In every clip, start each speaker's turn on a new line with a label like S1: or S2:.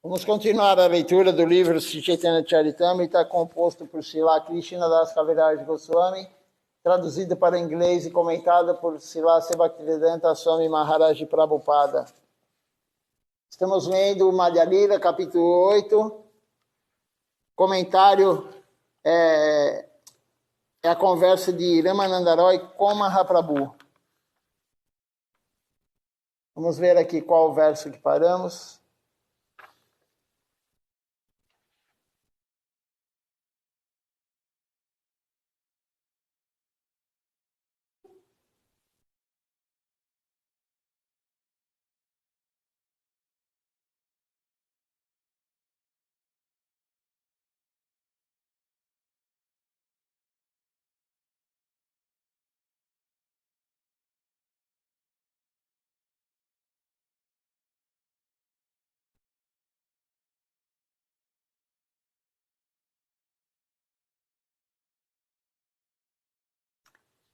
S1: Vamos continuar a leitura do livro Sri Chaitanya Charitamrita, composto por Srila Krishnadas Kaviraj Goswami, traduzido para inglês e comentado por Srila Bhaktivedanta Swami Maharaj Prabhupada. Estamos lendo Madhya Lila, capítulo 8. Comentário é a conversa de Ramananda Roy com Mahaprabhu. Vamos ver aqui qual o verso que paramos.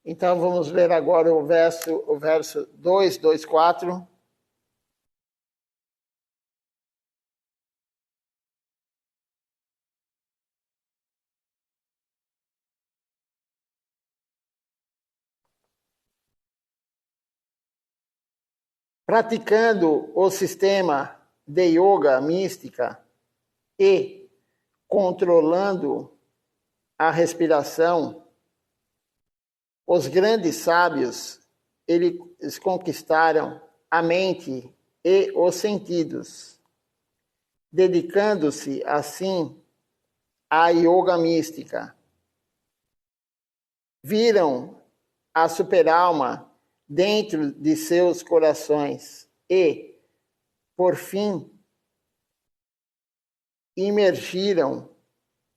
S1: Então, vamos ler agora o verso 224. Praticando o sistema de yoga mística e controlando a respiração, os grandes sábios, eles conquistaram a mente e os sentidos, dedicando-se assim à yoga mística. Viram a superalma dentro de seus corações e, por fim, imergiram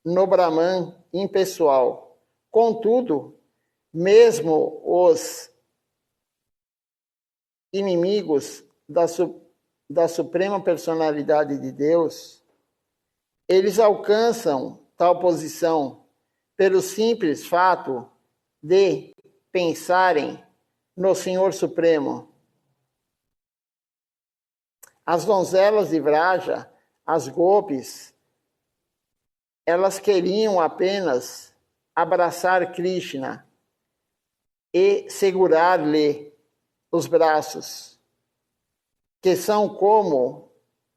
S1: no Brahman impessoal. Contudo, mesmo os inimigos da Suprema Personalidade de Deus, eles alcançam tal posição pelo simples fato de pensarem no Senhor Supremo. As donzelas de Vraja, as gopis, elas queriam apenas abraçar Krishna e segurar-lhe os braços, que são como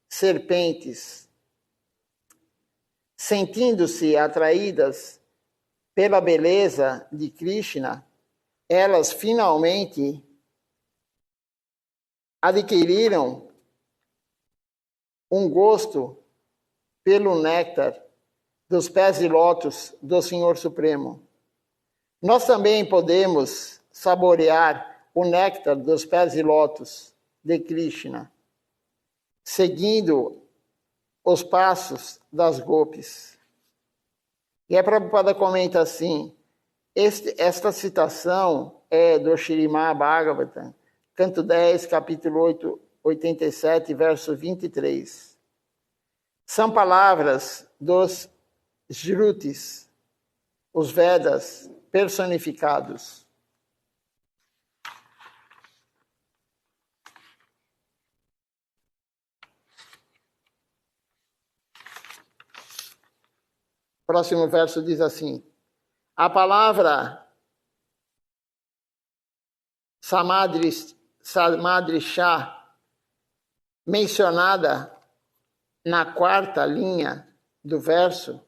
S1: serpentes. Sentindo-se atraídas pela beleza de Krishna, elas finalmente adquiriram um gosto pelo néctar dos pés de lótus do Senhor Supremo. Nós também podemos saborear o néctar dos pés de lótus de Krishna, seguindo os passos das gopis. E a Prabhupada comenta assim: esta citação é do Śrīmad Bhagavatam, canto 10, capítulo 8, 87, verso 23. São palavras dos Shrutis, os Vedas personificados. Próximo verso diz assim: a palavra Samadrisha, mencionada na quarta linha do verso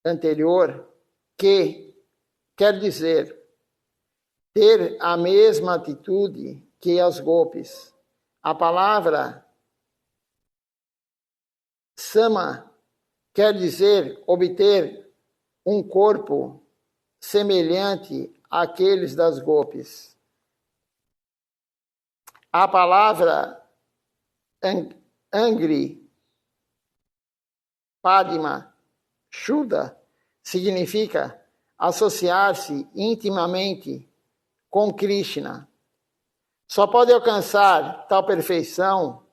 S1: anterior, que quer dizer ter a mesma atitude que as gopis. A palavra sama quer dizer obter um corpo semelhante àqueles das gopis. A palavra Angri, Padma, Shuddha, significa associar-se intimamente com Krishna. Só pode alcançar tal perfeição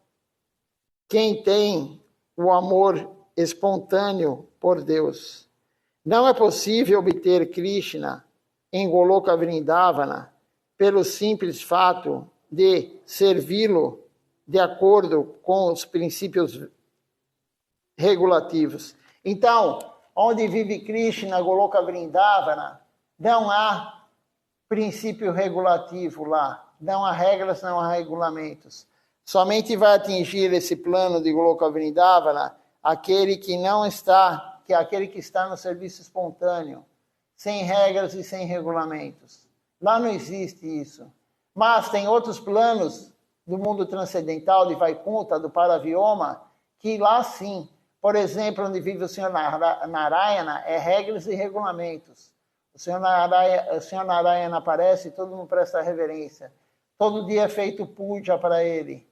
S1: quem tem o amor espontâneo por Deus. Não é possível obter Krishna em Goloka Vrindavana pelo simples fato de servi-lo de acordo com os princípios regulativos. Então, onde vive Krishna, Goloka Vrindavana, não há princípio regulativo lá. Não há regras, não há regulamentos. Somente vai atingir esse plano de Goloka Vrindavana aquele que não está, que é aquele que está no serviço espontâneo, sem regras e sem regulamentos. Lá não existe isso. Mas tem outros planos do mundo transcendental, de Vaikunta, do Paravioma, que lá sim, por exemplo, onde vive o Senhor Narayana, é regras e regulamentos. O Senhor Narayana aparece e todo mundo presta reverência. Todo dia é feito puja para ele.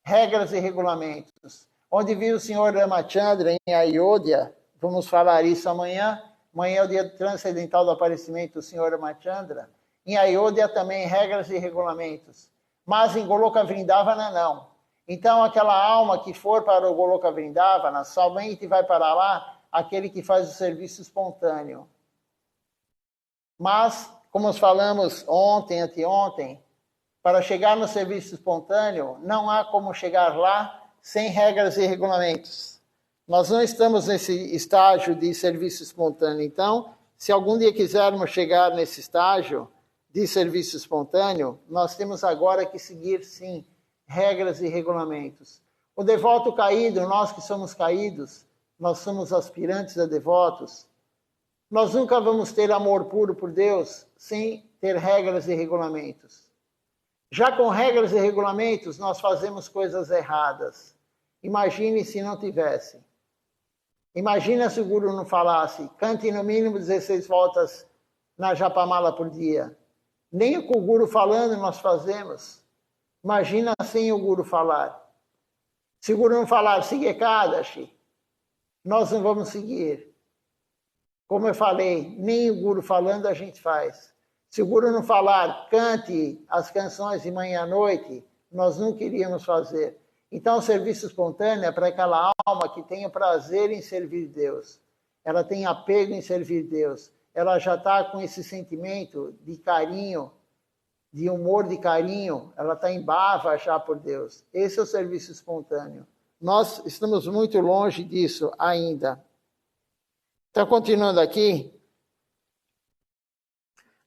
S1: Regras e regulamentos. Onde vive o Senhor Ramachandra, em Ayodhya, vamos falar isso amanhã. Amanhã é o dia transcendental do aparecimento do Senhor Ramachandra. Em Ayodhya também regras e regulamentos. Mas em Goloka Vrindavana não. Então aquela alma que for para o Goloka Vrindavana, somente vai para lá aquele que faz o serviço espontâneo. Mas, como falamos ontem, anteontem, para chegar no serviço espontâneo, não há como chegar lá sem regras e regulamentos. Nós não estamos nesse estágio de serviço espontâneo. Então, se algum dia quisermos chegar nesse estágio de serviço espontâneo, nós temos agora que seguir, sim, regras e regulamentos. O devoto caído, nós que somos caídos, nós somos aspirantes a devotos, nós nunca vamos ter amor puro por Deus sem ter regras e regulamentos. Já com regras e regulamentos, nós fazemos coisas erradas. Imagine se não tivesse. Imagina se o Guru não falasse, cante no mínimo 16 voltas na Japamala por dia. Nem com o Guru falando nós fazemos. Imagina sem o Guru falar. Se o Guru não falar, siga Ekadashi, nós não vamos seguir. Como eu falei, nem o Guru falando a gente faz. Se o Guru não falar, cante as canções de manhã à noite, nós não queríamos fazer. Então, o serviço espontâneo é para aquela alma que tem prazer em servir Deus. Ela tem apego em servir Deus. Ela já está com esse sentimento de carinho, de humor de carinho. Ela está em bava já por Deus. Esse é o serviço espontâneo. Nós estamos muito longe disso ainda. Então, continuando aqui,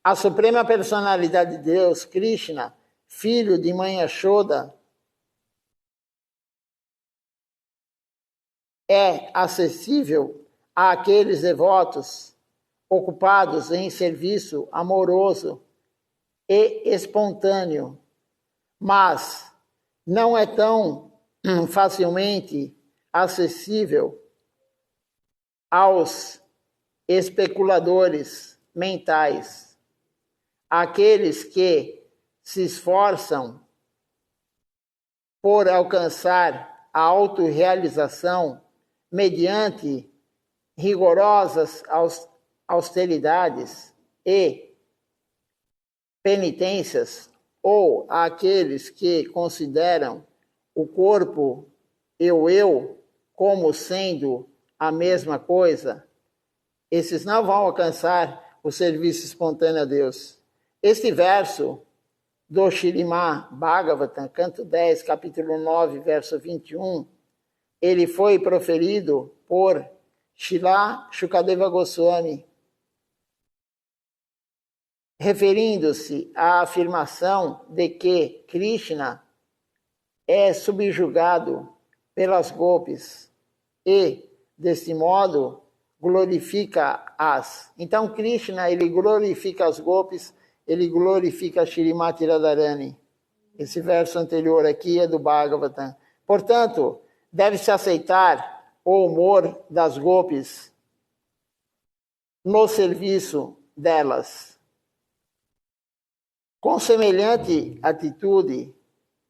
S1: a Suprema Personalidade de Deus, Krishna, filho de mãe Yashoda, é acessível àqueles devotos ocupados em serviço amoroso e espontâneo, mas não é tão facilmente acessível aos especuladores mentais, aqueles que se esforçam por alcançar a autorrealização mediante rigorosas austeridades e penitências, ou aqueles que consideram o corpo e o eu como sendo a mesma coisa, esses não vão alcançar o serviço espontâneo a Deus. Este verso do Śrīmad Bhagavatam, canto 10, capítulo 9, verso 21, ele foi proferido por Srila Shukadeva Goswami, referindo-se à afirmação de que Krishna é subjugado pelas gopis e, desse modo, glorifica-as. Então, Krishna, ele glorifica as gopis, ele glorifica Shrimati Radharani. Esse verso anterior aqui é do Bhagavatam. Portanto, deve-se aceitar o humor das gopis no serviço delas. Com semelhante atitude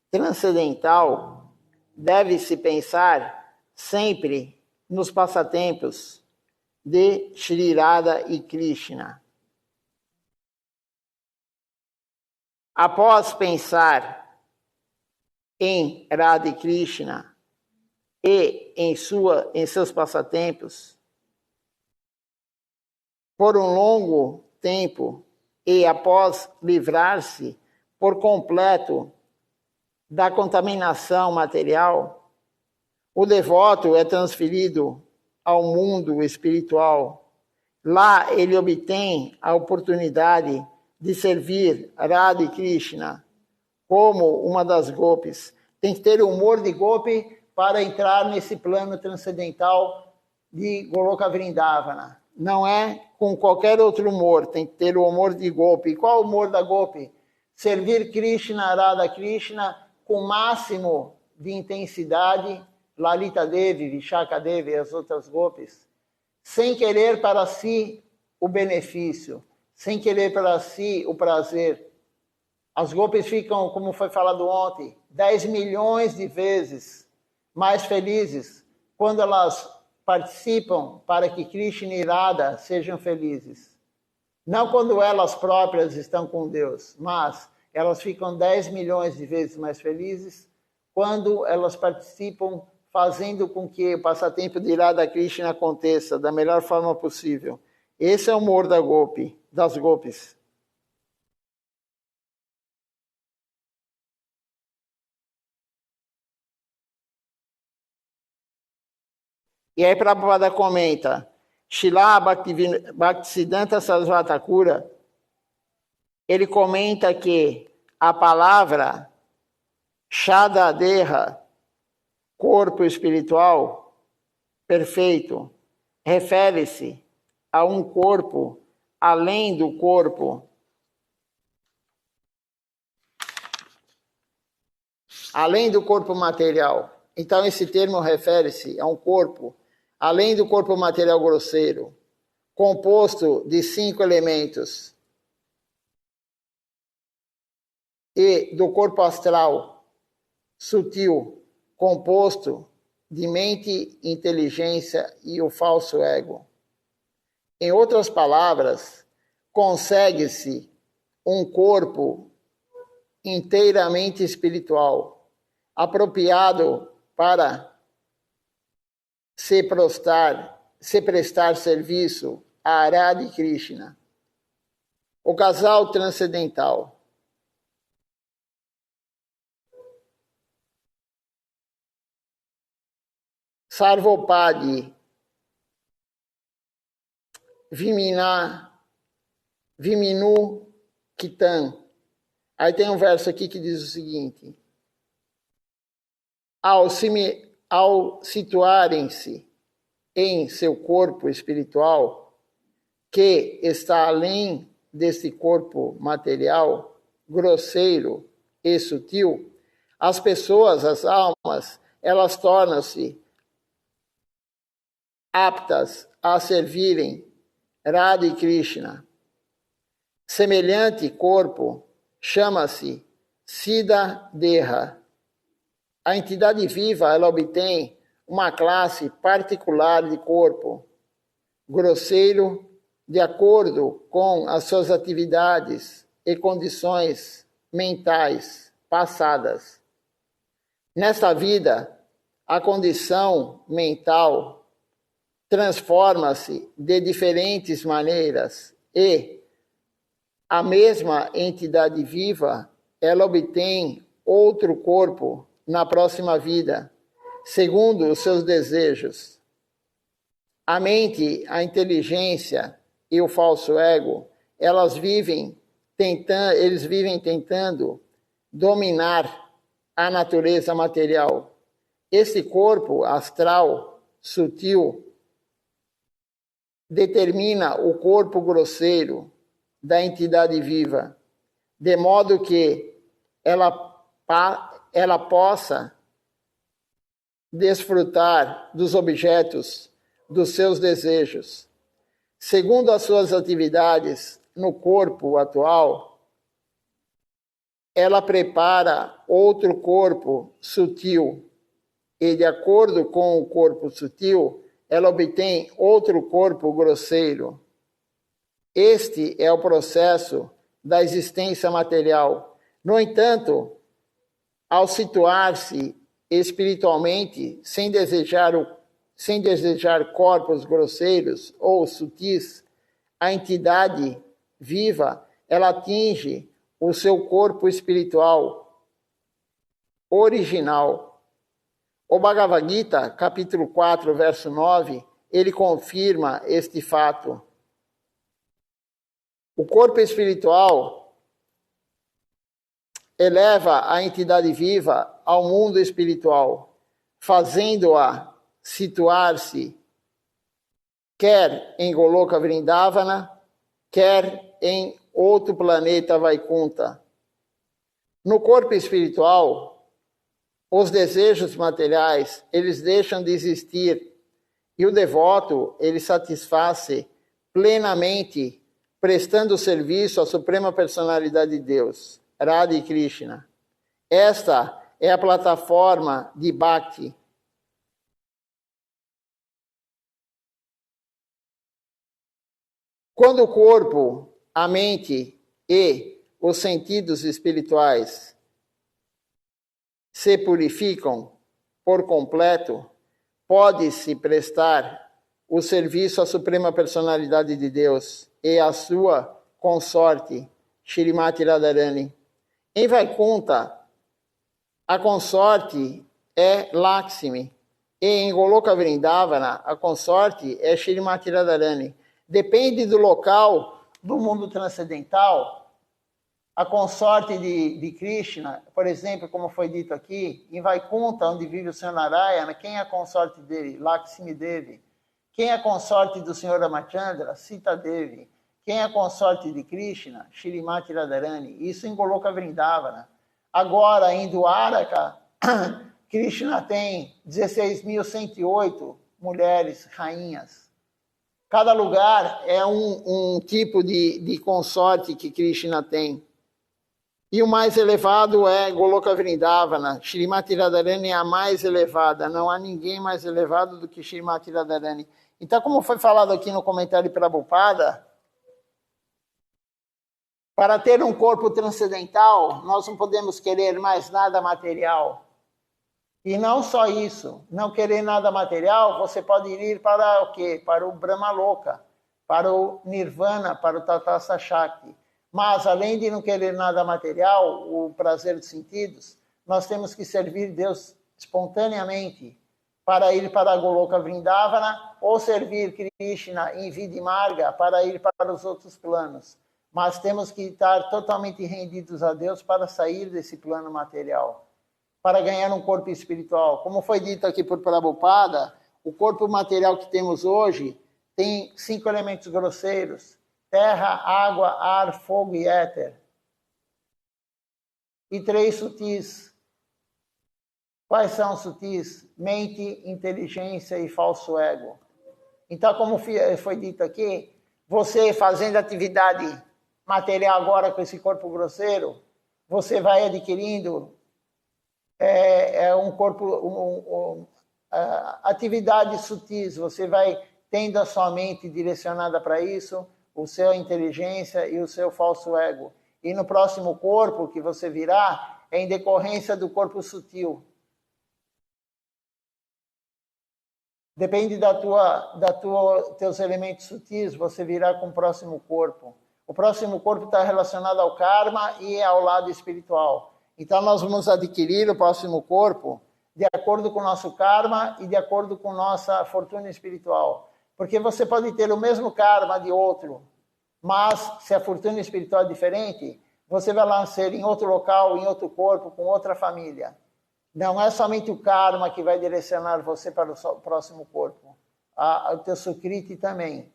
S1: transcendental, deve-se pensar sempre nos passatempos de Shri Radha e Krishna. Após pensar em Radha e Krishna e em seus passatempos, por um longo tempo, e após livrar-se por completo da contaminação material, O devoto é transferido ao mundo espiritual. Lá ele obtém a oportunidade de servir Radha e Krishna como uma das gopis. Tem que ter o humor de gopi para entrar nesse plano transcendental de Goloka Vrindavana. Não é com qualquer outro humor, tem que ter o humor de gopi. E qual o humor da gopi? Servir Krishna, Radha Krishna, com o máximo de intensidade, Lalita Devi, Vishaka Devi e as outras gopis, sem querer para si o benefício, sem querer para si o prazer. As gopis ficam, como foi falado ontem, 10 milhões de vezes mais felizes quando elas participam para que Krishna e Radha sejam felizes. Não quando elas próprias estão com Deus, mas elas ficam 10 milhões de vezes mais felizes quando elas participam fazendo com que o passatempo de Radha Krishna aconteça da melhor forma possível. Esse é o humor da gopi, das gopis. E aí Prabhupada comenta, Srila Bhaktisiddhanta Sarasvati Thakura, ele comenta que a palavra Shadadeha, corpo espiritual perfeito, refere-se a um corpo além do corpo, material. Então esse termo refere-se a um corpo além do corpo material grosseiro, composto de 5 elementos, e do corpo astral sutil, composto de mente, inteligência e o falso ego. Em outras palavras, consegue-se um corpo inteiramente espiritual, apropriado para se prestar serviço a Radha e Krishna, o casal transcendental. Sarvopadi, Viminu Kitan. Aí tem um verso aqui que diz o seguinte: ao situarem-se em seu corpo espiritual, que está além desse corpo material, grosseiro e sutil, as pessoas, as almas, elas tornam-se aptas a servirem Radha e Krishna. Semelhante corpo chama-se Siddha Deha. A entidade viva, ela obtém uma classe particular de corpo, grosseiro, de acordo com as suas atividades e condições mentais passadas. Nesta vida, a condição mental transforma-se de diferentes maneiras e a mesma entidade viva, ela obtém outro corpo na próxima vida, segundo os seus desejos. A mente, a inteligência e o falso ego, eles vivem tentando dominar a natureza material. Esse corpo astral sutil determina o corpo grosseiro da entidade viva, de modo que ela possa desfrutar dos objetos dos seus desejos. Segundo as suas atividades no corpo atual, ela prepara outro corpo sutil e, de acordo com o corpo sutil, ela obtém outro corpo grosseiro. Este é o processo da existência material. No entanto, ao situar-se espiritualmente, sem desejar corpos grosseiros ou sutis, a entidade viva, ela atinge o seu corpo espiritual original. O Bhagavad Gita, capítulo 4, verso 9, ele confirma este fato. O corpo espiritual eleva a entidade viva ao mundo espiritual, fazendo-a situar-se quer em Goloka Vrindavana, quer em outro planeta Vaikunta. No corpo espiritual, os desejos materiais, eles deixam de existir e o devoto, ele satisfaz-se plenamente prestando serviço à Suprema Personalidade de Deus, Radha Krishna. Esta é a plataforma de Bhakti. Quando o corpo, a mente e os sentidos espirituais se purificam por completo, pode-se prestar o serviço à Suprema Personalidade de Deus e à sua consorte, Shrimati Radharani. Em Vaikunta, a consorte é Lakshmi, e em Goloka Vrindavana, a consorte é Shrimati Radharani. Depende do local do mundo transcendental. A consorte de Krishna, por exemplo, como foi dito aqui, em Vaikunta, onde vive o Senhor Narayana, quem é a consorte dele? Lakshmi Devi. Quem é a consorte do Senhor Ramachandra? Sita Devi. Quem é a consorte de Krishna? Shrimati Radharani. Isso em Goloka Vrindavana. Agora, em Dwaraka, Krishna tem 16.108 mulheres, rainhas. Cada lugar é um tipo de consorte que Krishna tem. E o mais elevado é Goloka Vrindavana. Shrimati Radharani é a mais elevada. Não há ninguém mais elevado do que Shrimati Radharani. Então, como foi falado aqui no comentário de Prabhupada, para ter um corpo transcendental, nós não podemos querer mais nada material. E não só isso, não querer nada material, você pode ir para o quê? Para o Brahmaloka, para o Nirvana, para o Tatastha Shakti. Mas, além de não querer nada material, o prazer dos sentidos, nós temos que servir Deus espontaneamente para ir para a Goloka Vrindavana ou servir Krishna em Vidmarga para ir para os outros planos. Mas temos que estar totalmente rendidos a Deus para sair desse plano material, para ganhar um corpo espiritual. Como foi dito aqui por Prabhupada, o corpo material que temos hoje tem 5 elementos grosseiros: terra, água, ar, fogo e éter. E 3 sutis. Quais são os sutis? Mente, inteligência e falso ego. Então, como foi dito aqui, você fazendo atividade material agora com esse corpo grosseiro, você vai adquirindo um corpo, atividades sutis, você vai tendo a sua mente direcionada para isso, o seu inteligência e o seu falso ego. E no próximo corpo que você virá, é em decorrência do corpo sutil. Depende teus elementos sutis, você virá com o próximo corpo. O próximo corpo está relacionado ao karma e ao lado espiritual. Então, nós vamos adquirir o próximo corpo de acordo com o nosso karma e de acordo com nossa fortuna espiritual. Porque você pode ter o mesmo karma de outro, mas se a fortuna espiritual é diferente, você vai nascer em outro local, em outro corpo, com outra família. Não é somente o karma que vai direcionar você para o próximo corpo. O teu sukriti também.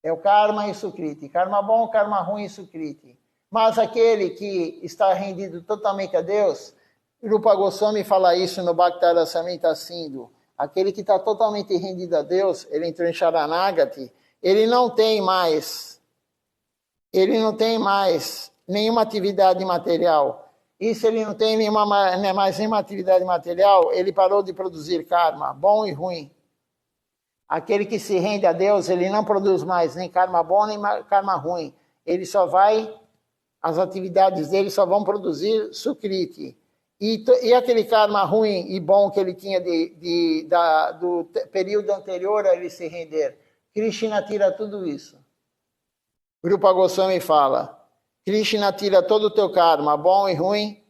S1: É o karma e sukriti. Karma bom, karma ruim e sukriti. Mas aquele que está rendido totalmente a Deus, Rupa Goswami fala isso no Bhaktarasamrita Sindhu. Aquele que está totalmente rendido a Deus, ele entrou em Sharanagati, ele não tem mais nenhuma atividade material. E se ele não tem mais nenhuma atividade material, ele parou de produzir karma, bom e ruim. Aquele que se rende a Deus, ele não produz mais nem karma bom, nem karma ruim. As atividades dele só vão produzir sukriti. E aquele karma ruim e bom que ele tinha do período anterior a ele se render, Krishna tira tudo isso. Rupa Goswami fala, Krishna tira todo o teu karma, bom e ruim,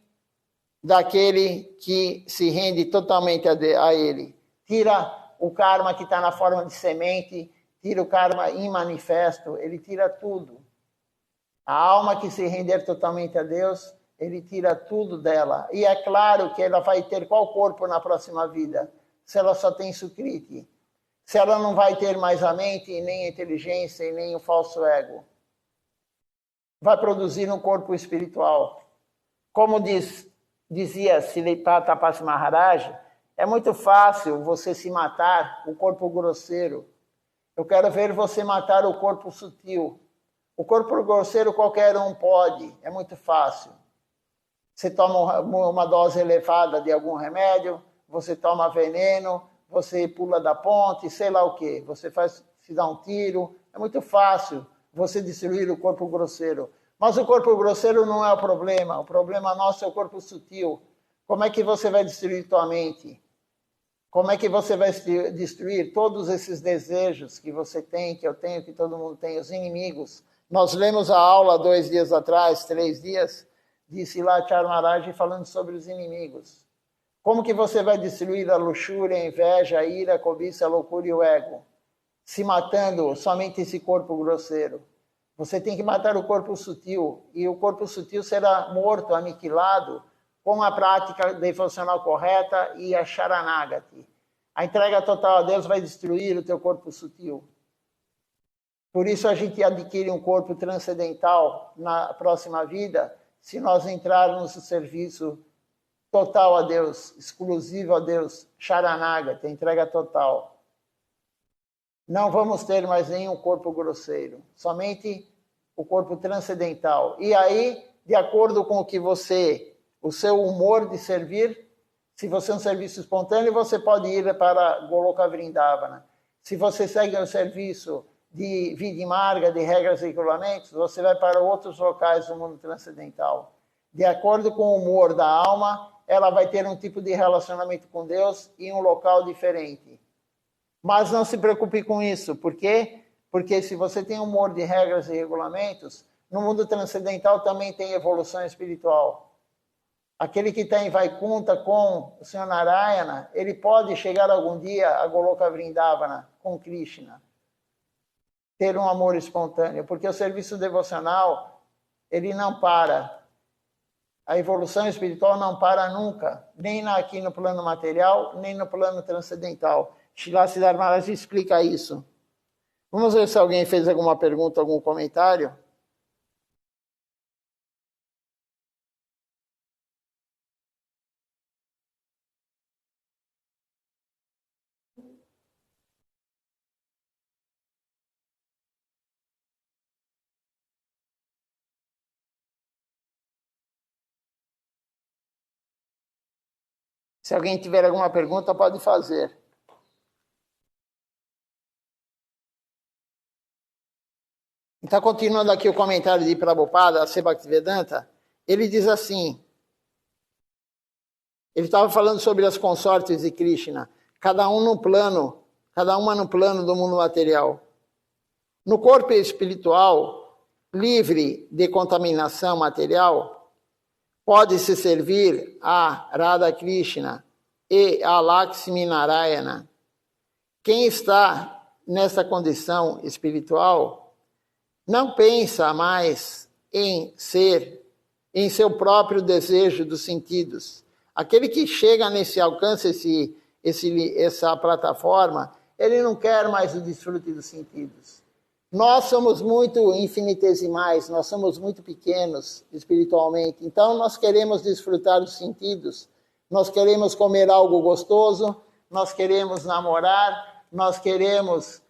S1: daquele que se rende totalmente a ele. Tira o karma que está na forma de semente, tira o karma imanifesto, ele tira tudo. A alma que se render totalmente a Deus, ele tira tudo dela. E é claro que ela vai ter qual corpo na próxima vida? Se ela só tem Sukriti. Se ela não vai ter mais a mente, nem a inteligência, e nem o falso ego. Vai produzir um corpo espiritual. Como dizia Srila Tapasi Maharaj, é muito fácil você se matar o corpo grosseiro. Eu quero ver você matar o corpo sutil. O corpo grosseiro qualquer um pode, é muito fácil. Você toma uma dose elevada de algum remédio, você toma veneno, você pula da ponte, sei lá o quê. Você se dá um tiro, é muito fácil você destruir o corpo grosseiro. Mas o corpo grosseiro não é o problema nosso é o corpo sutil. Como é que você vai destruir tua mente? Como é que você vai destruir todos esses desejos que você tem, que eu tenho, que todo mundo tem, os inimigos? Nós lemos a aula 2 dias atrás, 3 dias, de Silachar Maharaj falando sobre os inimigos. Como que você vai destruir a luxúria, a inveja, a ira, a cobiça, a loucura e o ego? Se matando somente esse corpo grosseiro. Você tem que matar o corpo sutil, e o corpo sutil será morto, aniquilado, com a prática devocional correta e a Sharanagati. A entrega total a Deus vai destruir o teu corpo sutil. Por isso a gente adquire um corpo transcendental na próxima vida, se nós entrarmos no serviço total a Deus, exclusivo a Deus, Sharanagati, entrega total. Não vamos ter mais nenhum corpo grosseiro, somente o corpo transcendental. E aí, de acordo com o seu humor de servir, se você é um serviço espontâneo, você pode ir para Goloka Vrindavana. Se você segue um serviço de vida marga, de regras e regulamentos, você vai para outros locais do mundo transcendental. De acordo com o humor da alma, ela vai ter um tipo de relacionamento com Deus em um local diferente. Mas não se preocupe com isso. Por quê? Porque se você tem humor de regras e regulamentos, no mundo transcendental também tem evolução espiritual. Aquele que está em Vaikunta com o Sr. Narayana, ele pode chegar algum dia a Goloka Vrindavana com Krishna. Ter um amor espontâneo. Porque o serviço devocional, ele não para. A evolução espiritual não para nunca. Nem aqui no plano material, nem no plano transcendental. Srila Siddhartha Maharaj explica isso. Vamos ver se alguém fez alguma pergunta, algum comentário. Se alguém tiver alguma pergunta, pode fazer. Então, continuando aqui o comentário de Prabhupada, a Bhaktivedanta, ele diz assim, ele estava falando sobre as consortes de Krishna, cada uma no plano do mundo material. No corpo espiritual, livre de contaminação material, pode-se servir a Radha Krishna e a Lakshmi Narayana. Quem está nessa condição espiritual não pensa mais em seu próprio desejo dos sentidos. Aquele que chega nesse alcance, essa plataforma, ele não quer mais o desfrute dos sentidos. Nós somos muito infinitesimais, nós somos muito pequenos espiritualmente, então nós queremos desfrutar dos sentidos, nós queremos comer algo gostoso, nós queremos namorar, nós queremos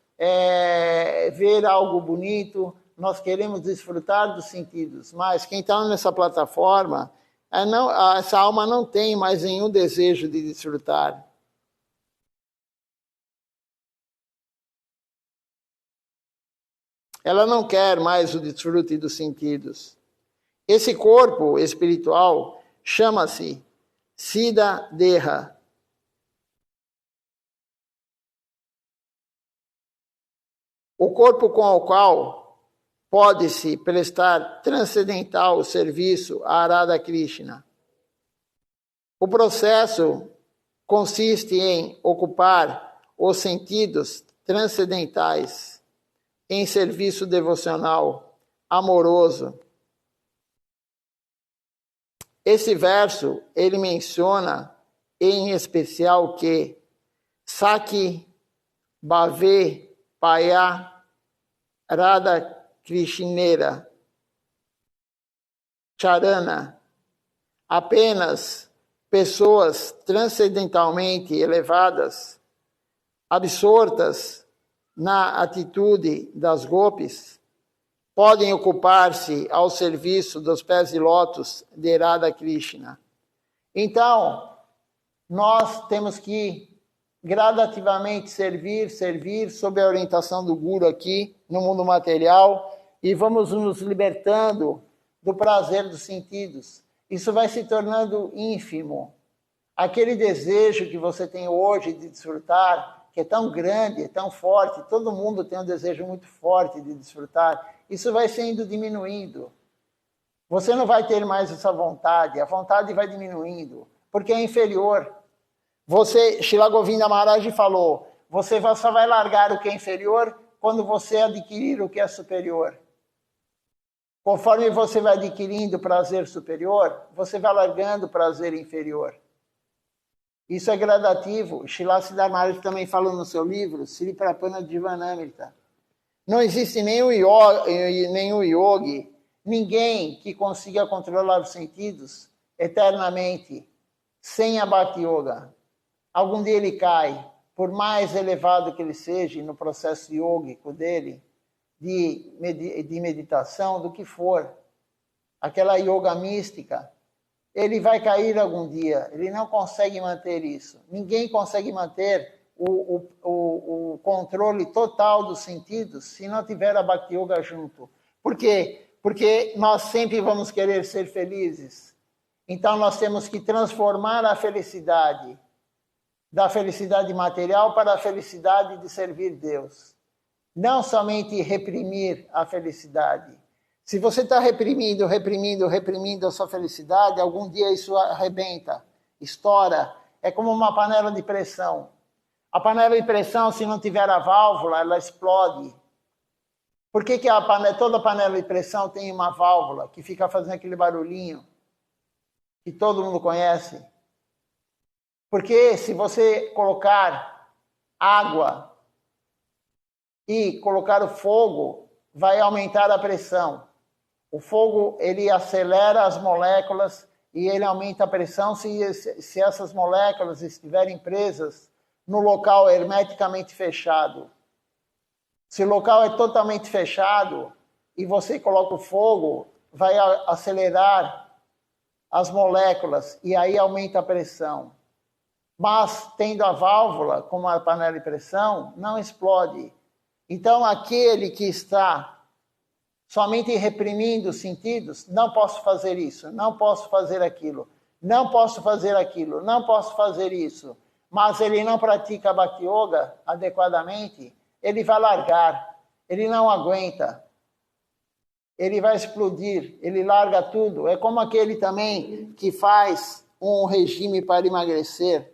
S1: ver algo bonito, nós queremos desfrutar dos sentidos, mas quem está nessa plataforma, essa alma não tem mais nenhum desejo de desfrutar. Ela não quer mais o desfrute dos sentidos. Esse corpo espiritual chama-se Siddha Deha. O corpo com o qual pode-se prestar transcendental serviço a Radha Krishna. O processo consiste em ocupar os sentidos transcendentais em serviço devocional, amoroso. Esse verso, ele menciona em especial que Saki Bhave Paya Radha Krishnera Charana, apenas pessoas transcendentalmente elevadas, absortas na atitude das gopis, podem ocupar-se ao serviço dos pés de lótus de Radha Krishna. Então, nós temos que gradativamente servir sob a orientação do Guru aqui no mundo material e vamos nos libertando do prazer dos sentidos. Isso vai se tornando ínfimo. Aquele desejo que você tem hoje de desfrutar, que é tão grande, é tão forte, todo mundo tem um desejo muito forte de desfrutar, isso vai sendo diminuindo. Você não vai ter mais essa vontade, a vontade vai diminuindo, porque é inferior. Shila Govinda Maharaj falou, você só vai largar o que é inferior quando você adquirir o que é superior. Conforme você vai adquirindo prazer superior, você vai largando prazer inferior. Isso é gradativo. Shila Siddhar Maharaj também falou no seu livro, Sri Prapana Jivanamrita. Não existe nenhum yogi, ninguém que consiga controlar os sentidos eternamente, sem a Bhakti Yoga. Algum dia ele cai, por mais elevado que ele seja no processo yógico dele, de meditação, do que for, aquela yoga mística, ele vai cair algum dia, ele não consegue manter isso. Ninguém consegue manter o controle total dos sentidos se não tiver a Bhakti Yoga junto. Por quê? Porque nós sempre vamos querer ser felizes. Então nós temos que transformar a felicidade da felicidade material para a felicidade de servir Deus. Não somente reprimir a felicidade. Se você está reprimindo a sua felicidade, algum dia isso arrebenta, estoura. É como uma panela de pressão. A panela de pressão, se não tiver a válvula, ela explode. Por que toda panela de pressão tem uma válvula que fica fazendo aquele barulhinho que todo mundo conhece? Porque se você colocar água e colocar o fogo, vai aumentar a pressão. O fogo, ele acelera as moléculas e ele aumenta a pressão se essas moléculas estiverem presas no local hermeticamente fechado. Se o local é totalmente fechado e você coloca o fogo, vai acelerar as moléculas e aí aumenta a pressão. Mas, tendo a válvula, como a panela de pressão, não explode. Então, aquele que está somente reprimindo os sentidos, não posso fazer isso, não posso fazer aquilo, não posso fazer aquilo, não posso fazer isso, mas ele não pratica a Bhakti Yoga adequadamente, ele vai largar, ele não aguenta, ele vai explodir, ele larga tudo. É como aquele também que faz um regime para emagrecer.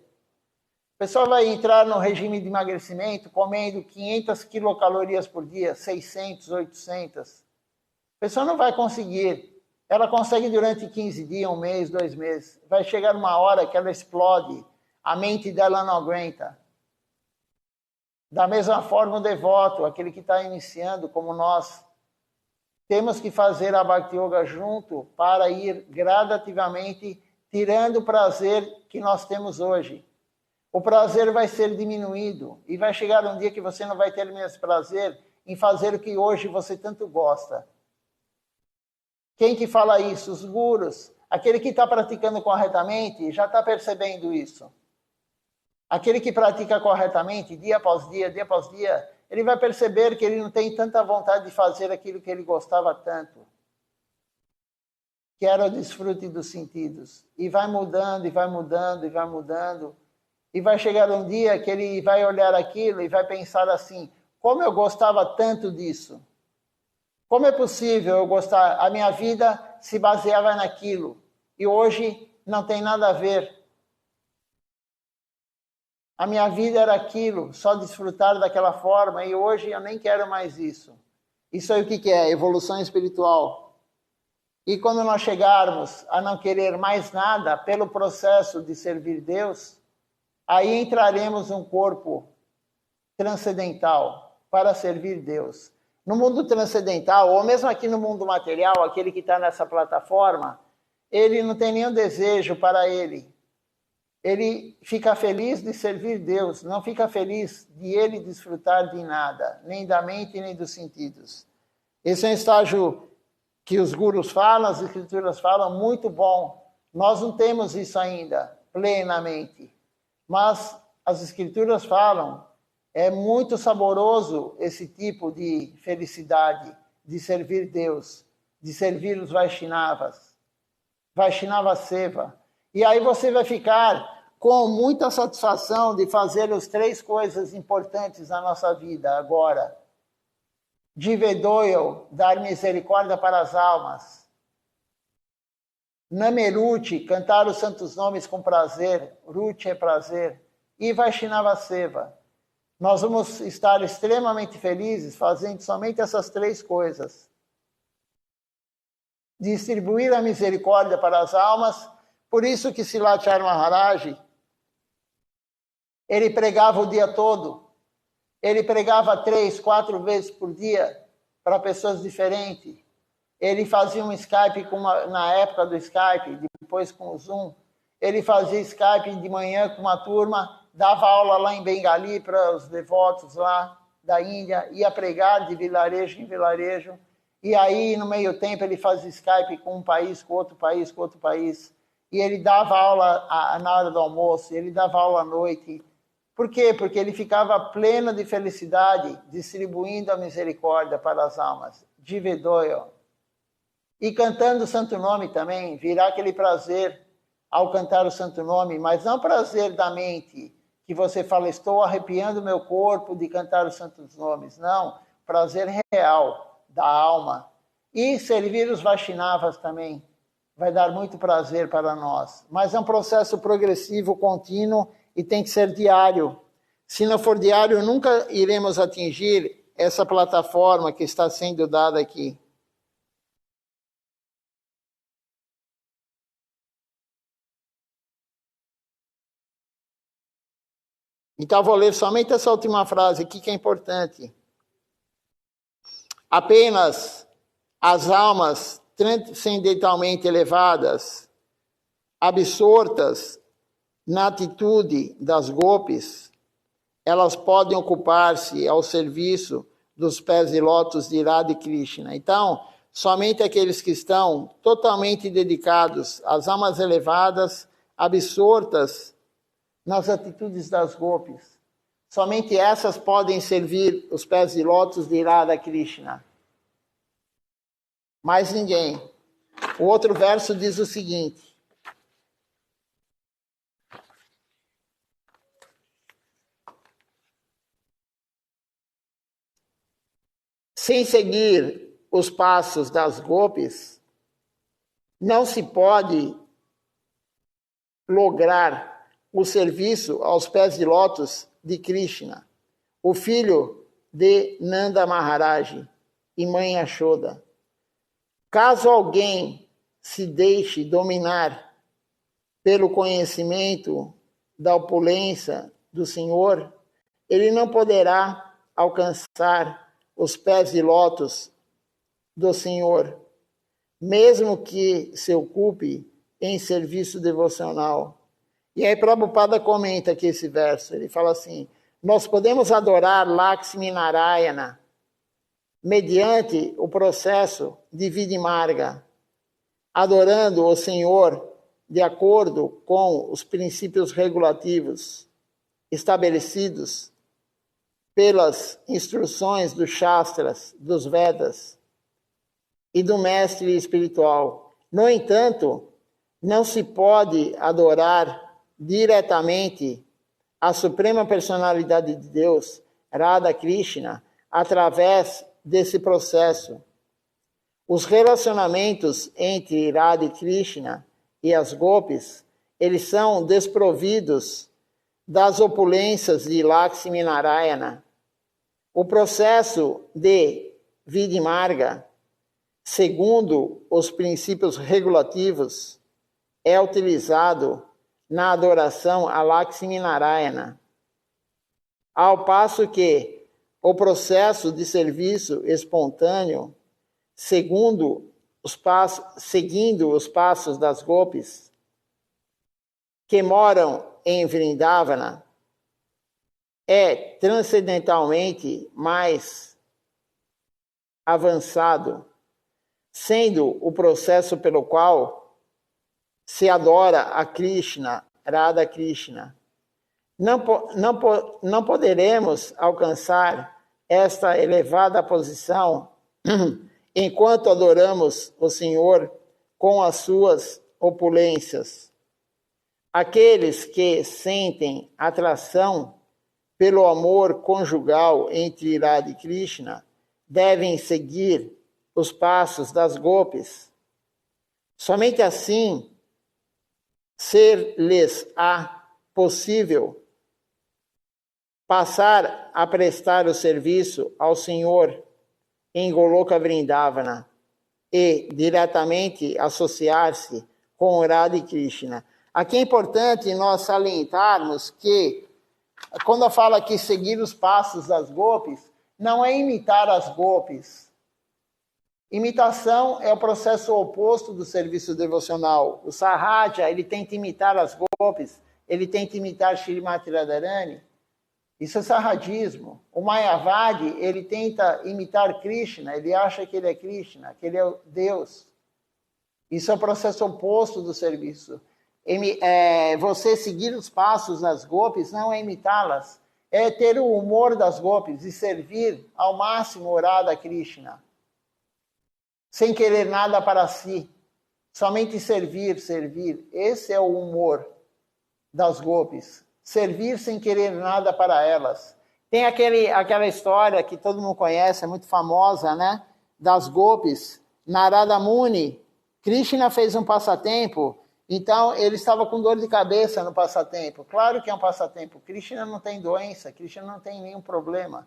S1: A pessoa vai entrar no regime de emagrecimento comendo 500 quilocalorias por dia, 600, 800. A pessoa não vai conseguir. Ela consegue durante 15 dias, um mês, 2 meses. Vai chegar uma hora que ela explode. A mente dela não aguenta. Da mesma forma, o devoto, aquele que está iniciando, como nós, temos que fazer a Bhakti Yoga junto para ir gradativamente tirando o prazer que nós temos hoje. O prazer vai ser diminuído e vai chegar um dia que você não vai ter mais prazer em fazer o que hoje você tanto gosta. Quem que fala isso? Os gurus. Aquele que está praticando corretamente já está percebendo isso. Aquele que pratica corretamente, dia após dia, ele vai perceber que ele não tem tanta vontade de fazer aquilo que ele gostava tanto, que era o desfrute dos sentidos. E vai mudando, e vai mudando, e vai mudando. E vai chegar um dia que ele vai olhar aquilo e vai pensar assim, como eu gostava tanto disso. Como é possível eu gostar? A minha vida se baseava naquilo. E hoje não tem nada a ver. A minha vida era aquilo, só desfrutar daquela forma, e hoje eu nem quero mais isso. Isso aí o que é? Evolução espiritual. E quando nós chegarmos a não querer mais nada pelo processo de servir Deus, aí entraremos num corpo transcendental para servir Deus. No mundo transcendental, ou mesmo aqui no mundo material, aquele que está nessa plataforma, ele não tem nenhum desejo para ele. Ele fica feliz de servir Deus, não fica feliz de ele desfrutar de nada, nem da mente, nem dos sentidos. Esse é um estágio que os gurus falam, as escrituras falam, muito bom. Nós não temos isso ainda, plenamente. Mas as escrituras falam, é muito saboroso esse tipo de felicidade, de servir Deus, de servir os Vaishnavas, Vaishnava Seva. E aí você vai ficar com muita satisfação de fazer as 3 coisas importantes na nossa vida agora. Divedoyo, dar misericórdia para as almas. Nameruti, cantar os santos nomes com prazer. Ruti é prazer. E Vaishnava Seva. Nós vamos estar extremamente felizes fazendo somente essas 3 coisas. Distribuir a misericórdia para as almas. Por isso que Silachar Maharaj, ele pregava o dia todo. Ele pregava 3, 4 vezes por dia para pessoas diferentes. Ele fazia um Skype na época do Skype, depois com o Zoom. Ele fazia Skype de manhã com uma turma, dava aula lá em Bengali para os devotos lá da Índia, ia pregar de vilarejo em vilarejo. E aí, no meio tempo, ele fazia Skype com um país, com outro país, com outro país. E ele dava aula na hora do almoço, ele dava aula à noite. Por quê? Porque ele ficava pleno de felicidade, distribuindo a misericórdia para as almas. Divedoyo. E cantando o Santo Nome também, virá aquele prazer ao cantar o Santo Nome, mas não prazer da mente, que você fala, estou arrepiando meu corpo de cantar os Santos Nomes. Não, prazer real da alma. E servir os Vaishnavas também vai dar muito prazer para nós. Mas é um processo progressivo, contínuo, e tem que ser diário. Se não for diário, nunca iremos atingir essa plataforma que está sendo dada aqui. Então, vou ler somente essa última frase aqui, que é importante. Apenas as almas transcendentalmente elevadas, absortas na atitude das gopis, elas podem ocupar-se ao serviço dos pés de lótus de Radha Krishna. Então, somente aqueles que estão totalmente dedicados às almas elevadas, absortas nas atitudes das gopis, somente essas podem servir os pés de lótus de Radha Krishna. Mais ninguém. O outro verso diz o seguinte: sem seguir os passos das gopis, não se pode lograr o serviço aos pés de lótus de Krishna, o filho de Nanda Maharaj e mãe Yashoda. Caso alguém se deixe dominar pelo conhecimento da opulência do Senhor, ele não poderá alcançar os pés de lótus do Senhor, mesmo que se ocupe em serviço devocional. E aí Prabhupada comenta aqui esse verso, ele fala assim: nós podemos adorar Lakshmi Narayana mediante o processo de Vidimarga, adorando o Senhor de acordo com os princípios regulativos estabelecidos pelas instruções dos Shastras, dos Vedas e do mestre espiritual. No entanto, não se pode adorar diretamente a Suprema Personalidade de Deus, Radha Krishna, através desse processo. Os relacionamentos entre Radha e Krishna e as gopis, eles são desprovidos das opulências de Lakshmi Narayana. O processo de Vidimarga, segundo os princípios regulativos, é utilizado na adoração a Lakshmi Narayana, ao passo que o processo de serviço espontâneo, seguindo os passos das gopis que moram em Vrindavana, é transcendentalmente mais avançado, sendo o processo pelo qual se adora a Krishna, Radha Krishna. Não poderemos alcançar esta elevada posição enquanto adoramos o Senhor com as suas opulências. Aqueles que sentem atração pelo amor conjugal entre Radha e Krishna devem seguir os passos das gopis. Somente assim ser-lhes-á possível passar a prestar o serviço ao Senhor em Goloka Vrindavana e diretamente associar-se com Radha e Krishna. Aqui é importante nós salientarmos que, quando eu falo aqui seguir os passos das gopis, não é imitar as gopis. Imitação é o processo oposto do serviço devocional. O Sahaja, ele tenta imitar as gopis, ele tenta imitar Shrimati Radharani. Isso é sarradismo. O Mayavadi, ele tenta imitar Krishna, ele acha que ele é Krishna, que ele é Deus. Isso é o processo oposto do serviço. Você seguir os passos das gopis não é imitá-las, é ter o humor das gopis e servir ao máximo Radha Krishna, sem querer nada para si, somente servir. Esse é o humor das gopis, servir sem querer nada para elas. Tem aquela história que todo mundo conhece, é muito famosa, né? Das gopis. Narada Muni, Krishna fez um passatempo, então ele estava com dor de cabeça no passatempo. Claro que é um passatempo, Krishna não tem doença, Krishna não tem nenhum problema.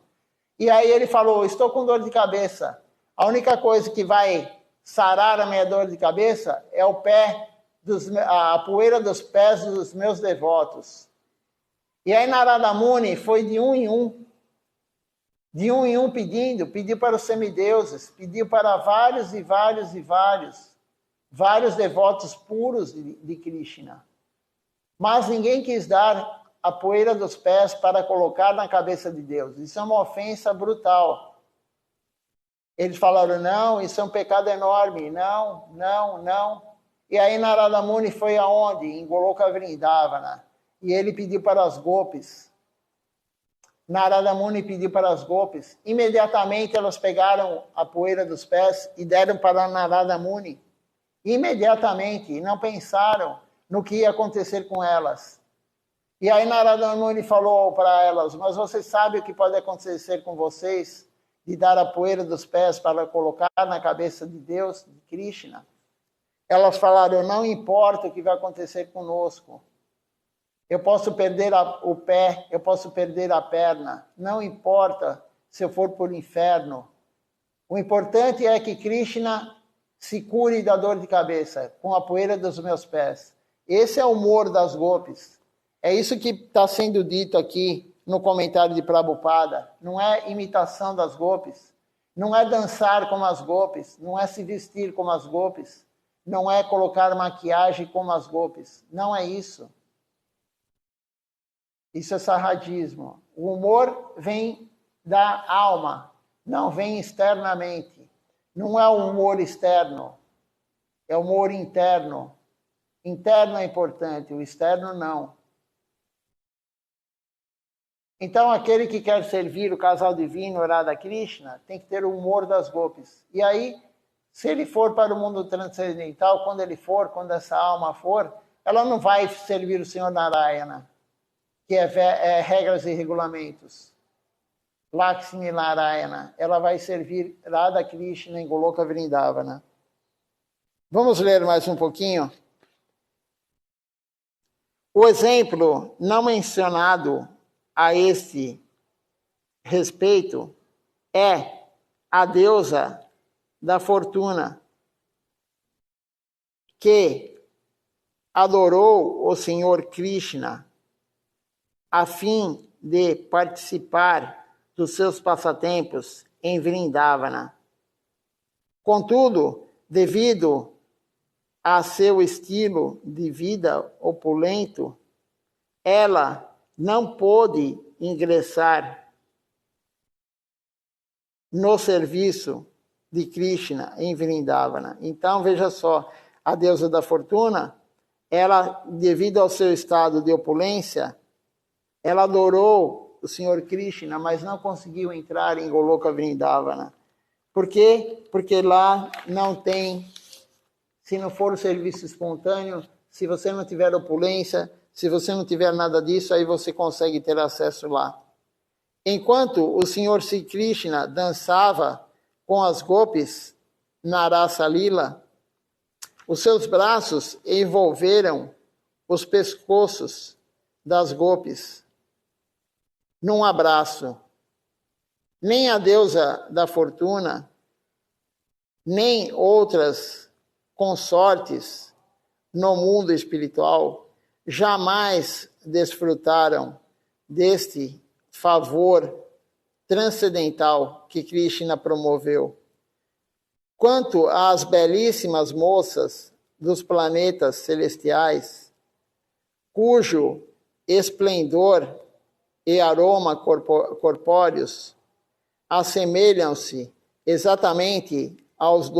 S1: E aí ele falou, estou com dor de cabeça. A única coisa que vai sarar a minha dor de cabeça é a poeira dos pés dos meus devotos. E aí Narada Muni foi de um em um pediu para os semideuses, pediu para vários devotos puros de Krishna. Mas ninguém quis dar a poeira dos pés para colocar na cabeça de Deus. Isso é uma ofensa brutal. Eles falaram, não, isso é um pecado enorme, não. E aí Narada Muni foi aonde? Em Goloka Vrindavana. E ele pediu para as gopis. Narada Muni pediu para as gopis. Imediatamente elas pegaram a poeira dos pés e deram para Narada Muni. Imediatamente, e não pensaram no que ia acontecer com elas. E aí Narada Muni falou para elas, mas vocês sabem o que pode acontecer com vocês de dar a poeira dos pés para colocar na cabeça de Deus, de Krishna? Elas falaram, não importa o que vai acontecer conosco. Eu posso perder o pé, eu posso perder a perna. Não importa se eu for para o inferno. O importante é que Krishna se cure da dor de cabeça com a poeira dos meus pés. Esse é o humor das gopis. É isso que está sendo dito aqui no comentário de Prabhupada. Não é imitação das gopis. Não é dançar como as gopis. Não é se vestir como as gopis. Não é colocar maquiagem como as gopis. Não é isso. Isso é sarradismo. O humor vem da alma, não vem externamente. Não é um humor externo, é um humor interno. Interno é importante, o externo não. Então, aquele que quer servir o casal divino, Radha Krishna, tem que ter o humor das gopis. E aí, se ele for para o mundo transcendental, quando essa alma for, ela não vai servir o Senhor Narayana, que é regras e regulamentos. Lakshmi Narayana, ela vai servir Radha Krishna em Goloka Vrindavana. Vamos ler mais um pouquinho? O exemplo não mencionado a este respeito é a deusa da fortuna, que adorou o Senhor Krishna a fim de participar dos seus passatempos em Vrindavana. Contudo, devido a seu estilo de vida opulento, ela não pôde ingressar no serviço de Krishna em Vrindavana. Então, veja só, a deusa da fortuna, ela, devido ao seu estado de opulência, ela adorou o Senhor Krishna, mas não conseguiu entrar em Goloka Vrindavana. Por quê? Porque lá não tem, se não for o serviço espontâneo, se você não tiver opulência, se você não tiver nada disso, aí você consegue ter acesso lá. Enquanto o Senhor Sri Krishna dançava com as gopis na Rasa Lila, os seus braços envolveram os pescoços das gopis num abraço. Nem a deusa da fortuna, nem outras consortes no mundo espiritual jamais desfrutaram deste favor transcendental que Krishna promoveu. Quanto às belíssimas moças dos planetas celestiais, cujo esplendor e aroma corpóreos assemelham-se exatamente aos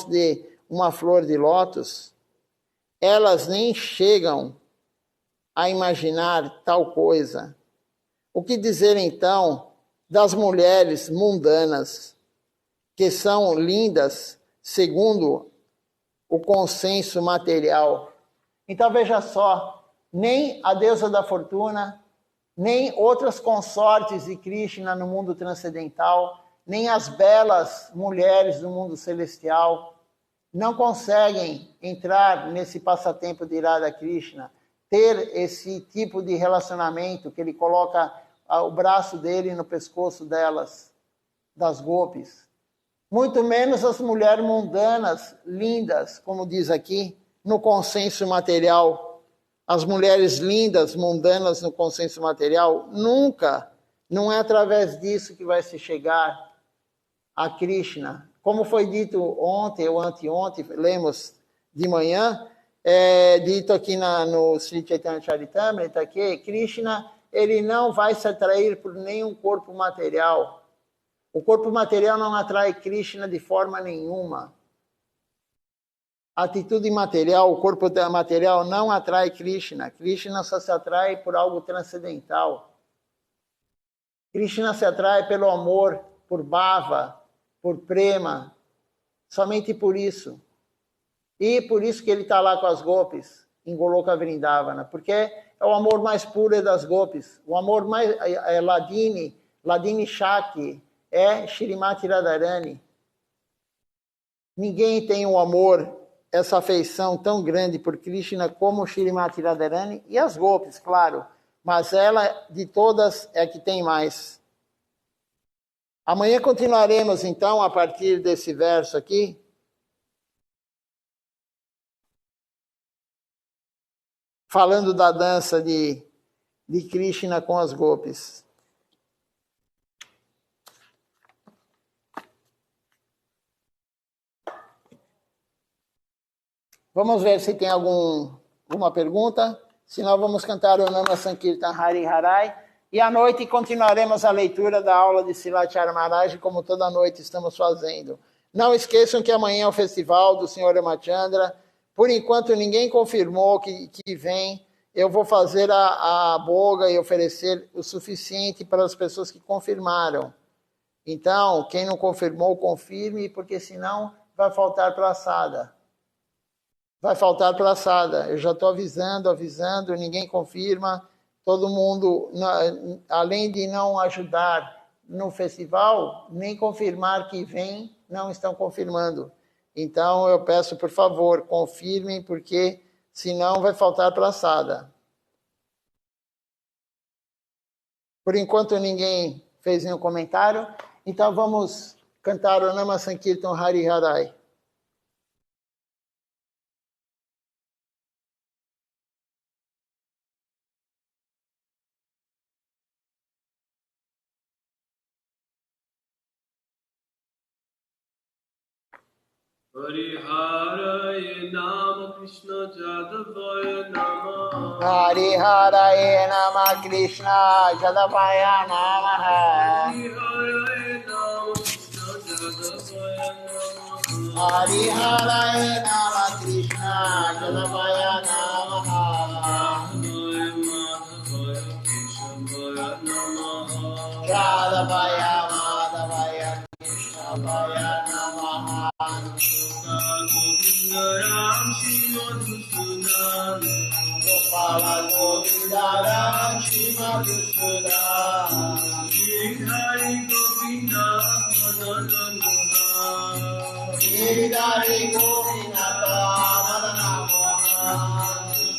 S1: de uma flor de lótus, elas nem chegam a imaginar tal coisa. O que dizer então das mulheres mundanas, que são lindas segundo o consenso material? Então veja só, nem a deusa da fortuna, nem outras consortes de Krishna no mundo transcendental, nem as belas mulheres do mundo celestial não conseguem entrar nesse passatempo de Radha Krishna, ter esse tipo de relacionamento que ele coloca o braço dele no pescoço delas, das gopis. Muito menos as mulheres mundanas, lindas, como diz aqui, no consenso material. As mulheres lindas, mundanas no consenso material, nunca, não é através disso que vai se chegar a Krishna. Como foi dito ontem ou anteontem, lemos de manhã, dito aqui no Sri Chaitanya Charitamrita, que Krishna, ele não vai se atrair por nenhum corpo material. O corpo material não atrai Krishna de forma nenhuma. A atitude material, o corpo material não atrai Krishna. Krishna só se atrai por algo transcendental. Krishna se atrai pelo amor, por bhava, por prema, somente por isso. E por isso que ele está lá com as gopis, em Goloka Vrindavana, porque é o amor mais puro das gopis. O amor mais é Ladini Shakti, é Shrimati Radharani. Ninguém tem um amor, essa afeição tão grande por Krishna como Shrimati Radharani e as gopis, claro. Mas ela, de todas, é a que tem mais. Amanhã continuaremos, então, a partir desse verso aqui. Falando da dança de Krishna com as gopis. Vamos ver se tem alguma pergunta. Senão vamos cantar o Nama Sankirtan Hari Harai. E à noite continuaremos a leitura da aula de Silachara Maharaj, como toda noite estamos fazendo. Não esqueçam que amanhã é o festival do Sr. Ramachandra. Por enquanto ninguém confirmou que vem. Eu vou fazer a boga e oferecer o suficiente para as pessoas que confirmaram. Então, quem não confirmou, confirme, porque senão vai faltar praçada. Vai faltar praçada. Eu já estou avisando, ninguém confirma. Todo mundo, além de não ajudar no festival, nem confirmar que vem, não estão confirmando. Então, eu peço, por favor, confirmem, porque senão vai faltar praçada. Por enquanto ninguém fez nenhum comentário, então vamos cantar o Nama Sankirtan Hari Harai.
S2: Hari Hare Nama Krishna Jadavaya Nama.
S1: Hari Hare Nama Krishna Jadavaya Nama.
S2: Hari Hare Nama Krishna Jadavaya Nama.
S1: Hari Hare Nama Krishna Jadavaya Nama. Jadavaya Madhavaya Keshavaya Namaha.
S2: Govinda Ram Shri Madhusudan.
S1: Gopala Govinda Ram Shri Madhusudan.
S2: Hari Govinda Madanamoha.
S1: Giridhari Govinda Madanamoha.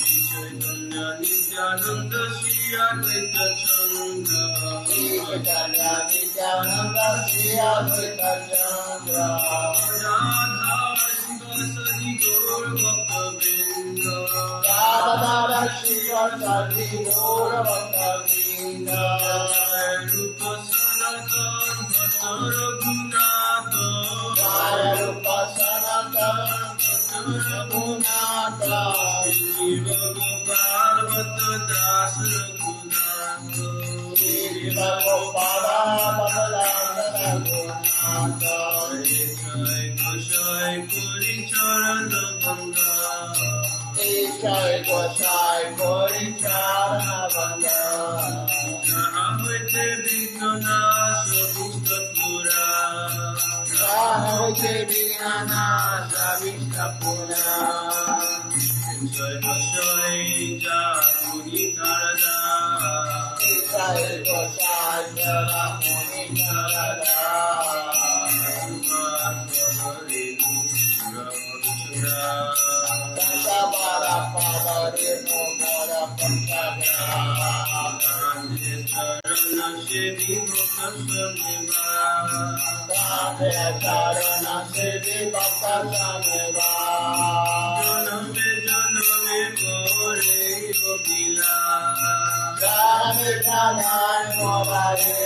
S2: Chaitanya Nityananda Shri Advaita Chandra.
S1: Chaitanya Nityananda Shri Advaita Chandra.
S2: Radha Shivasadi Gaur Bhakta Vrinda.
S1: Radha Shiva Sati Gaura Bhakta Vrinda.
S2: Rupa Sanatan Bhatta Raghunatha.
S1: Jaya Rupa Sanatana Bhatta Raghunatha.
S2: Shiva Gopal Bhatta Das Raghunatha.
S1: Shiva Gopala Bhatta Das Raghunatha.
S2: Jai Gosai Puri Charana Banga.
S1: Jai Gosai Gauri Charana Banga.
S2: Jahavate Vignanasa Vistapura.
S1: Jai Vignanasa Vistapura.
S2: Jai Gosai Jai Narada.
S1: Jai Gosai Jara Muni Narada. Dasabara Padare Nomara Panchagra.
S2: Charana Sevi Bhakta Sameva.
S1: Rame Charana Sevi Bhakta Sameva.
S2: Janame Janame Gore Yogila.
S1: Rame Chanan Morare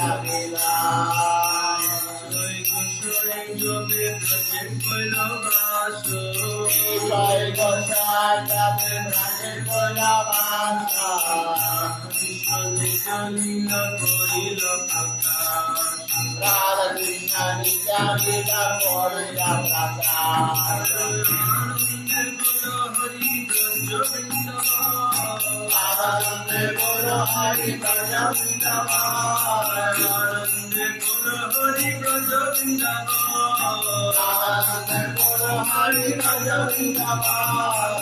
S1: Avila.
S2: Jai Gosai Jobe Prajem Kailavaso.
S1: Jai Gosai Jai Prajem Kailavaso.
S2: Krishna Nityananda Gorila Prakash.
S1: Radha Krishna Nitya Lila Gorila Prakash. Anande Guru Hari Braja Vrindavan. Anande Guru Hari Braja Vrindavan.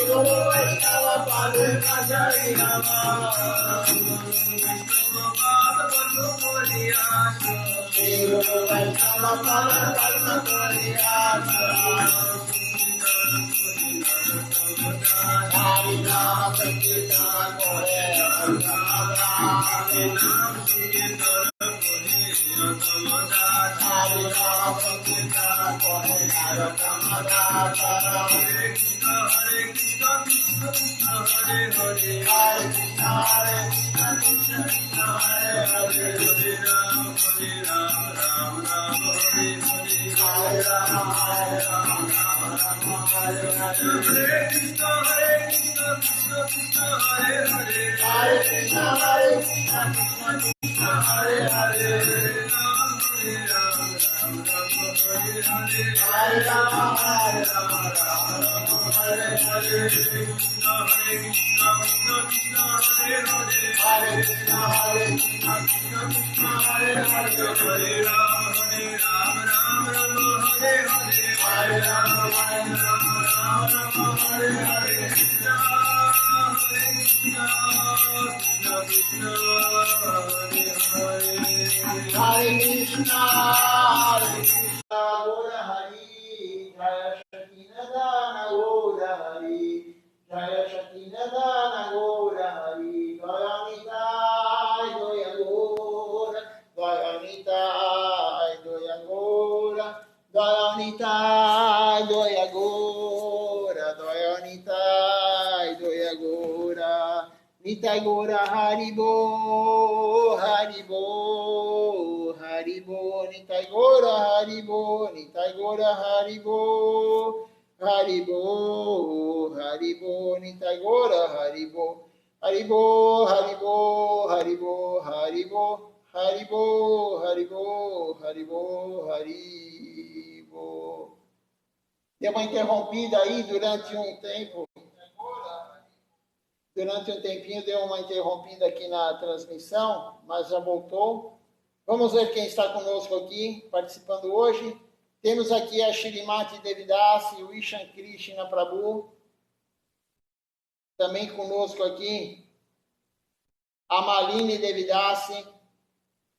S1: Guru Vaishnava Pade Majai Nama. Guru Vaishnava Pade Kalma Koriyasa. Hari Nama Sankirtan Kore Hari Nama Sankirtan Kore Narakamada. Hare Krishna Krishna Hare Hare. Hare Krishna Krishna Krishna Hare Hare. Hare Ram Ram Ram Hare Hare. Hare Ram Ram Hare Hare. Hare Krishna Krishna Krishna Hare Hare. Hare Krishna Krishna Krishna Hare Hare. Hare Rama Hare Rama Rama Hare Hare. Hare Krishna Krishna Krishna Hare Hare. Hare Krishna Krishna Krishna Hare Hare. Hare Rama Rama Rama Hare Hare. Hare Rama Rama Rama Hare Hare. Krishna Krishna Krishna Hare Hare. Hare Krishna Gaura Hari, Jaya Shakti Nadana Gaura Hari, Jaya Shakti Nitai Gora Haribo, Haribo, Haribo, Nitai Gora Haribo, Nitai Gora Haribo, Haribo, Haribo, Nitai Gora Haribo, Haribo, Haribo, Haribo, Haribo, Haribo, Haribo, Haribo, Haribo. Deu uma interrompida aí durante um tempo. Durante um tempinho deu uma interrompida aqui na transmissão, mas já voltou. Vamos ver quem está conosco aqui, participando hoje. Temos aqui a Shrimati Devidasi, o Ishan Krishna Prabhu. Também conosco aqui a Malini Devidasi,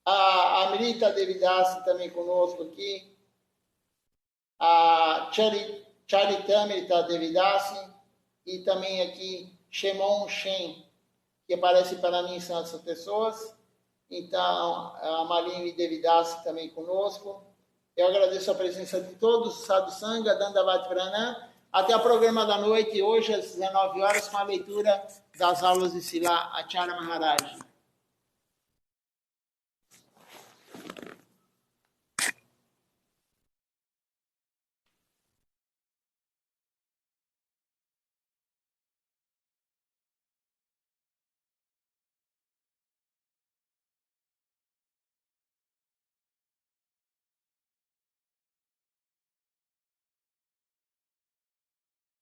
S1: a Amrita Devidasi também conosco aqui, a Charitamrita Devidasi e também aqui Shemon Shen, que aparece para mim são essas pessoas. Então, a Malini Devidasi também conosco. Eu agradeço a presença de todos, Sadhu Sangha, Dandavat Pranam. Até o programa da noite, hoje às 19 horas, com a leitura das aulas de Srila Acharya Maharaj.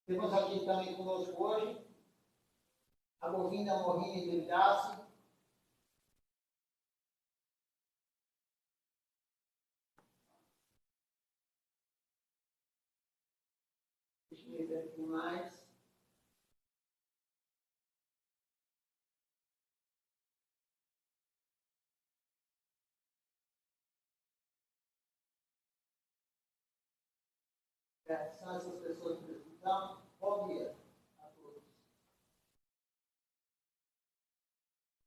S1: Temos aqui também conosco hoje a Govinda Mohini Devidasi. Deixa eu ver aqui mais. São essas pessoas que estão. Bom dia.